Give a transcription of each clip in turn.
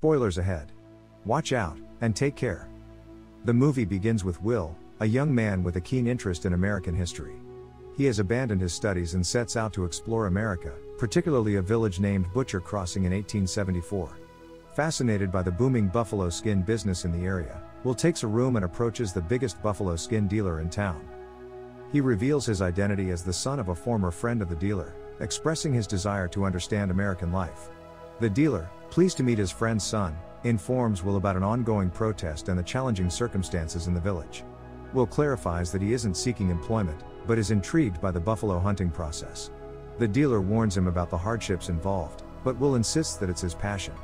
Spoilers ahead. Watch out, and take care. The movie begins with Will, a young man with a keen interest in American history. He has abandoned his studies and sets out to explore America, particularly a village named Butcher Crossing in 1874. Fascinated by the booming buffalo skin business in the area, Will takes a room and approaches the biggest buffalo skin dealer in town. He reveals his identity as the son of a former friend of the dealer, expressing his desire to understand American life. The dealer, pleased to meet his friend's son, informs Will about an ongoing protest and the challenging circumstances in the village. Will clarifies that he isn't seeking employment, but is intrigued by the buffalo hunting process. The dealer warns him about the hardships involved, but Will insists that it's his passion.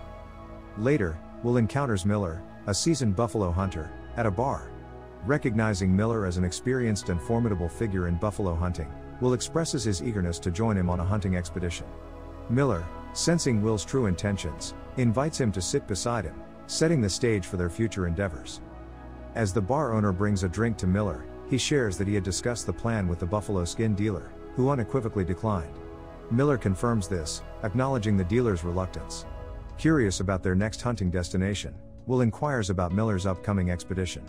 Later, Will encounters Miller, a seasoned buffalo hunter, at a bar. Recognizing Miller as an experienced and formidable figure in buffalo hunting, Will expresses his eagerness to join him on a hunting expedition. Miller, sensing Will's true intentions, invites him to sit beside him, setting the stage for their future endeavors. As the bar owner brings a drink to Miller, he shares that he had discussed the plan with the buffalo skin dealer, who unequivocally declined. Miller confirms this, acknowledging the dealer's reluctance. Curious about their next hunting destination, Will inquires about Miller's upcoming expedition.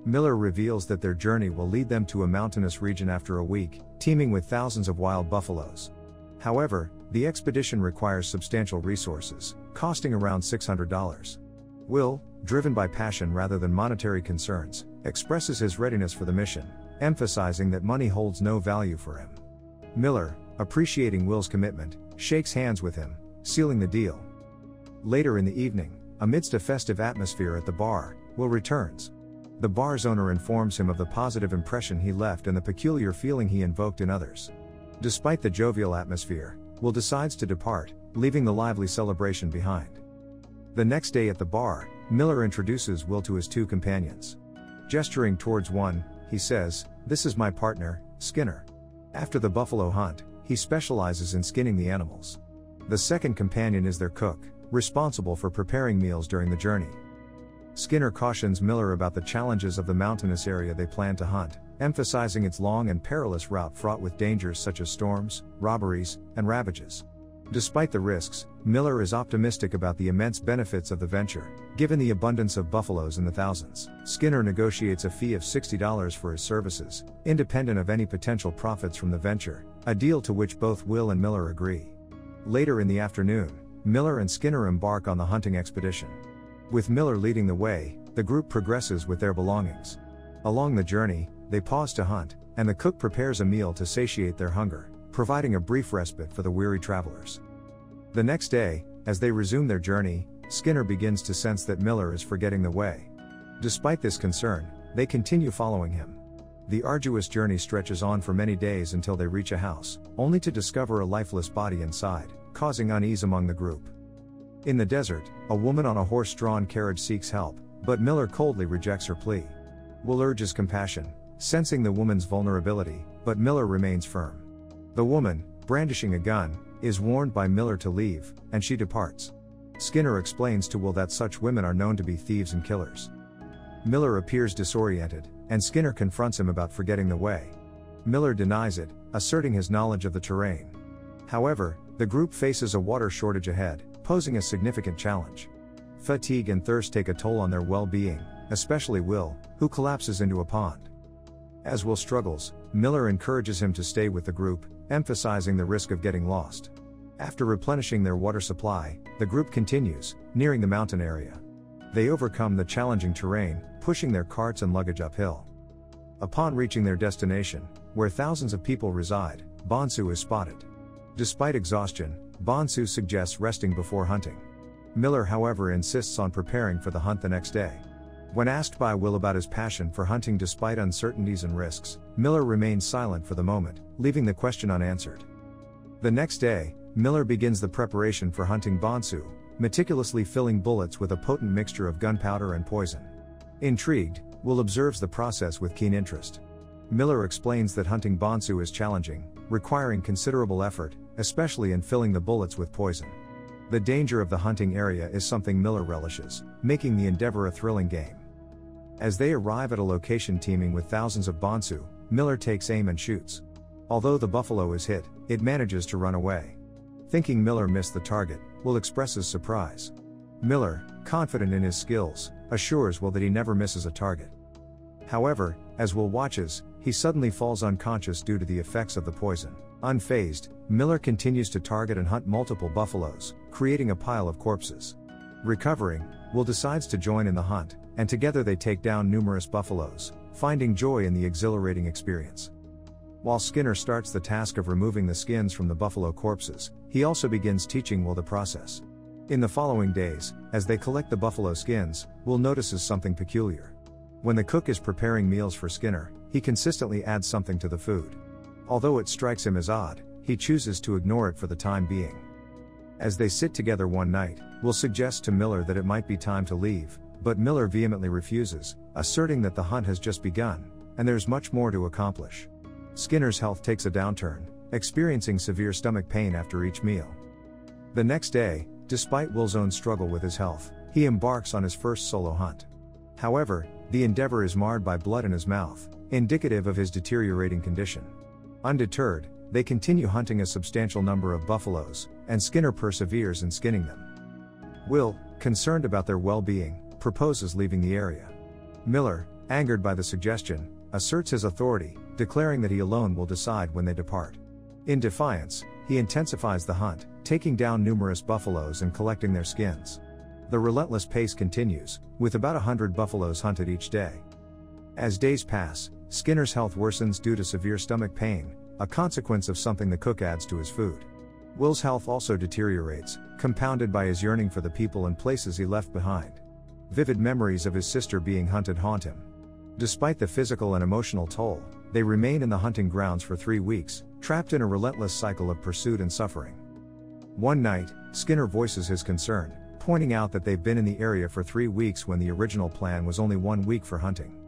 Miller reveals that their journey will lead them to a mountainous region after a week, teeming with thousands of wild buffaloes. However, the expedition requires substantial resources, costing around $600. Will, driven by passion rather than monetary concerns, expresses his readiness for the mission, emphasizing that money holds no value for him. Miller, appreciating Will's commitment, shakes hands with him, sealing the deal. Later in the evening, amidst a festive atmosphere at the bar, Will returns. The bar's owner informs him of the positive impression he left and the peculiar feeling he invoked in others. Despite the jovial atmosphere, Will decides to depart, leaving the lively celebration behind. The next day at the bar, Miller introduces Will to his two companions. Gesturing towards one, he says, "This is my partner, Skinner." After the buffalo hunt, he specializes in skinning the animals. The second companion is their cook, responsible for preparing meals during the journey. Skinner cautions Miller about the challenges of the mountainous area they plan to hunt, emphasizing its long and perilous route fraught with dangers such as storms, robberies, and ravages. Despite the risks, Miller is optimistic about the immense benefits of the venture, given the abundance of buffaloes in the thousands. Skinner negotiates a fee of $60 for his services, independent of any potential profits from the venture, a deal to which both Will and Miller agree. Later in the afternoon, Miller and Skinner embark on the hunting expedition. With Miller leading the way, the group progresses with their belongings. Along the journey, they pause to hunt, and the cook prepares a meal to satiate their hunger, providing a brief respite for the weary travelers. The next day, as they resume their journey, Skinner begins to sense that Miller is forgetting the way. Despite this concern, they continue following him. The arduous journey stretches on for many days until they reach a house, only to discover a lifeless body inside, causing unease among the group. In the desert, a woman on a horse-drawn carriage seeks help, but Miller coldly rejects her plea. Will urges compassion, sensing the woman's vulnerability, but Miller remains firm. The woman, brandishing a gun, is warned by Miller to leave, and she departs. Skinner explains to Will that such women are known to be thieves and killers. Miller appears disoriented, and Skinner confronts him about forgetting the way. Miller denies it, asserting his knowledge of the terrain. However, the group faces a water shortage ahead, posing a significant challenge. Fatigue and thirst take a toll on their well-being, especially Will, who collapses into a pond. As Will struggles, Miller encourages him to stay with the group, emphasizing the risk of getting lost. After replenishing their water supply, the group continues, nearing the mountain area. They overcome the challenging terrain, pushing their carts and luggage uphill. Upon reaching their destination, where thousands of people reside, Bonsu is spotted. Despite exhaustion, Bonsu suggests resting before hunting. Miller, however, insists on preparing for the hunt the next day. When asked by Will about his passion for hunting despite uncertainties and risks, Miller remains silent for the moment, leaving the question unanswered. The next day, Miller begins the preparation for hunting Bonsu, meticulously filling bullets with a potent mixture of gunpowder and poison. Intrigued, Will observes the process with keen interest. Miller explains that hunting Bonsu is challenging, requiring considerable effort, especially in filling the bullets with poison. The danger of the hunting area is something Miller relishes, making the endeavor a thrilling game. As they arrive at a location teeming with thousands of Bonsu, Miller takes aim and shoots. Although the buffalo is hit, it manages to run away. Thinking Miller missed the target, Will expresses surprise. Miller, confident in his skills, assures Will that he never misses a target. However, as Will watches, he suddenly falls unconscious due to the effects of the poison. Unfazed, Miller continues to target and hunt multiple buffaloes, creating a pile of corpses. Recovering, Will decides to join in the hunt, and together they take down numerous buffaloes, finding joy in the exhilarating experience. While Skinner starts the task of removing the skins from the buffalo corpses, he also begins teaching Will the process. In the following days, as they collect the buffalo skins, Will notices something peculiar. When the cook is preparing meals for Skinner, he consistently adds something to the food. Although it strikes him as odd, he chooses to ignore it for the time being. As they sit together one night, Will suggests to Miller that it might be time to leave, but Miller vehemently refuses, asserting that the hunt has just begun, and there's much more to accomplish. Skinner's health takes a downturn, experiencing severe stomach pain after each meal. The next day, despite Will's own struggle with his health, he embarks on his first solo hunt. However, the endeavor is marred by blood in his mouth, indicative of his deteriorating condition. Undeterred, they continue hunting a substantial number of buffaloes, and Skinner perseveres in skinning them. Will, concerned about their well-being, proposes leaving the area. Miller, angered by the suggestion, asserts his authority, declaring that he alone will decide when they depart. In defiance, he intensifies the hunt, taking down numerous buffaloes and collecting their skins. The relentless pace continues, with about 100 buffaloes hunted each day. As days pass, Skinner's health worsens due to severe stomach pain, a consequence of something the cook adds to his food. Will's health also deteriorates, compounded by his yearning for the people and places he left behind. Vivid memories of his sister being hunted haunt him. Despite the physical and emotional toll, they remain in the hunting grounds for 3 weeks, trapped in a relentless cycle of pursuit and suffering. One night, Skinner voices his concern, pointing out that they've been in the area for 3 weeks when the original plan was only 1 week for hunting.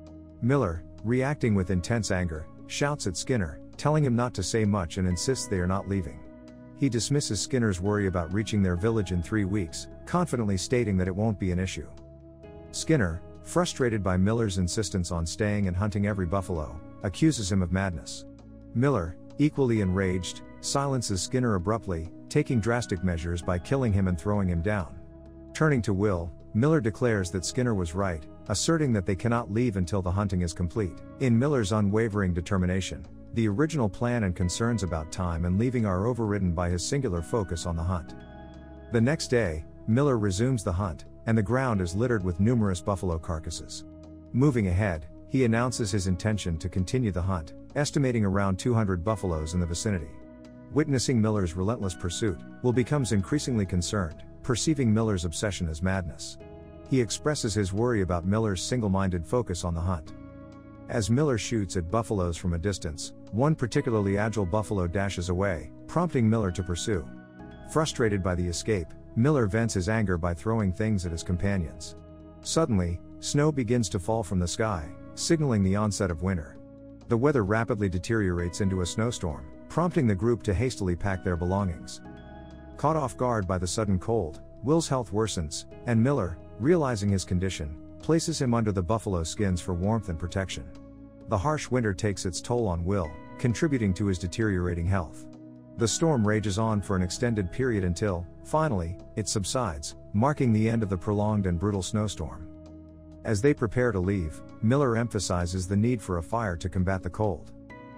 Miller, reacting with intense anger, shouts at Skinner, telling him not to say much and insists they are not leaving. He dismisses Skinner's worry about reaching their village in 3 weeks, confidently stating that it won't be an issue. Skinner, frustrated by Miller's insistence on staying and hunting every buffalo, accuses him of madness. Miller, equally enraged, silences Skinner abruptly, taking drastic measures by killing him and throwing him down. Turning to Will, Miller declares that Skinner was right, asserting that they cannot leave until the hunting is complete. In Miller's unwavering determination, the original plan and concerns about time and leaving are overridden by his singular focus on the hunt. The next day, Miller resumes the hunt, and the ground is littered with numerous buffalo carcasses. Moving ahead, he announces his intention to continue the hunt, estimating around 200 buffaloes in the vicinity. Witnessing Miller's relentless pursuit, Will becomes increasingly concerned, perceiving Miller's obsession as madness. He expresses his worry about Miller's single-minded focus on the hunt. As Miller shoots at buffaloes from a distance, one particularly agile buffalo dashes away, prompting Miller to pursue. Frustrated by the escape, Miller vents his anger by throwing things at his companions. Suddenly, snow begins to fall from the sky, signaling the onset of winter. The weather rapidly deteriorates into a snowstorm, prompting the group to hastily pack their belongings. Caught off guard by the sudden cold, Will's health worsens, and Miller, realizing his condition, places him under the buffalo skins for warmth and protection. The harsh winter takes its toll on Will, contributing to his deteriorating health. The storm rages on for an extended period until, finally, it subsides, marking the end of the prolonged and brutal snowstorm. As they prepare to leave, Miller emphasizes the need for a fire to combat the cold.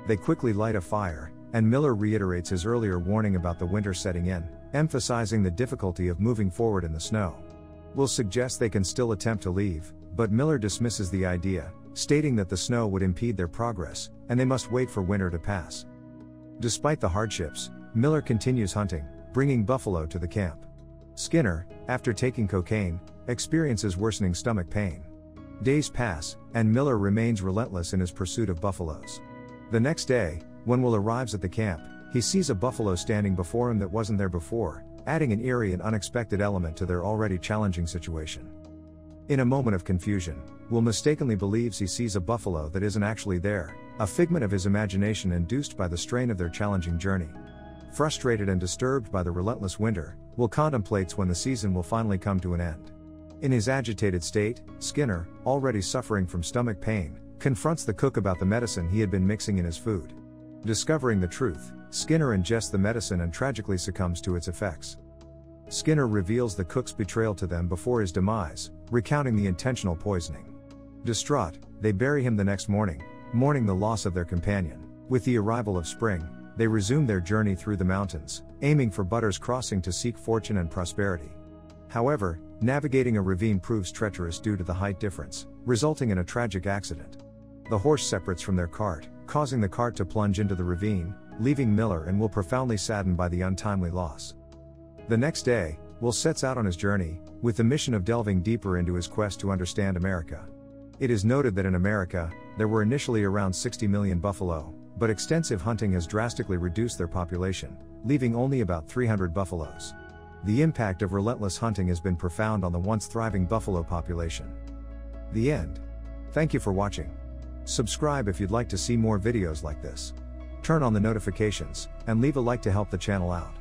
They quickly light a fire, and Miller reiterates his earlier warning about the winter setting in, emphasizing the difficulty of moving forward in the snow. Will suggests they can still attempt to leave, but Miller dismisses the idea, stating that the snow would impede their progress, and they must wait for winter to pass. Despite the hardships, Miller continues hunting, bringing buffalo to the camp. Skinner, after taking cocaine, experiences worsening stomach pain. Days pass, and Miller remains relentless in his pursuit of buffaloes. The next day, when Will arrives at the camp, he sees a buffalo standing before him that wasn't there before, adding an eerie and unexpected element to their already challenging situation. In a moment of confusion, Will mistakenly believes he sees a buffalo that isn't actually there, a figment of his imagination induced by the strain of their challenging journey. Frustrated and disturbed by the relentless winter, Will contemplates when the season will finally come to an end. In his agitated state, Skinner, already suffering from stomach pain, confronts the cook about the medicine he had been mixing in his food. Discovering the truth, Skinner ingests the medicine and tragically succumbs to its effects. Skinner reveals the cook's betrayal to them before his demise, recounting the intentional poisoning. Distraught, they bury him the next morning, mourning the loss of their companion. With the arrival of spring, they resume their journey through the mountains, aiming for Butter's Crossing to seek fortune and prosperity. However, navigating a ravine proves treacherous due to the height difference, resulting in a tragic accident. The horse separates from their cart, causing the cart to plunge into the ravine, leaving Miller and Will profoundly saddened by the untimely loss. The next day, Will sets out on his journey, with the mission of delving deeper into his quest to understand America. It is noted that in America, there were initially around 60 million buffalo, but extensive hunting has drastically reduced their population, leaving only about 300 buffaloes. The impact of relentless hunting has been profound on the once thriving buffalo population. The end. Thank you for watching. Subscribe if you'd like to see more videos like this. Turn on the notifications, and leave a like to help the channel out.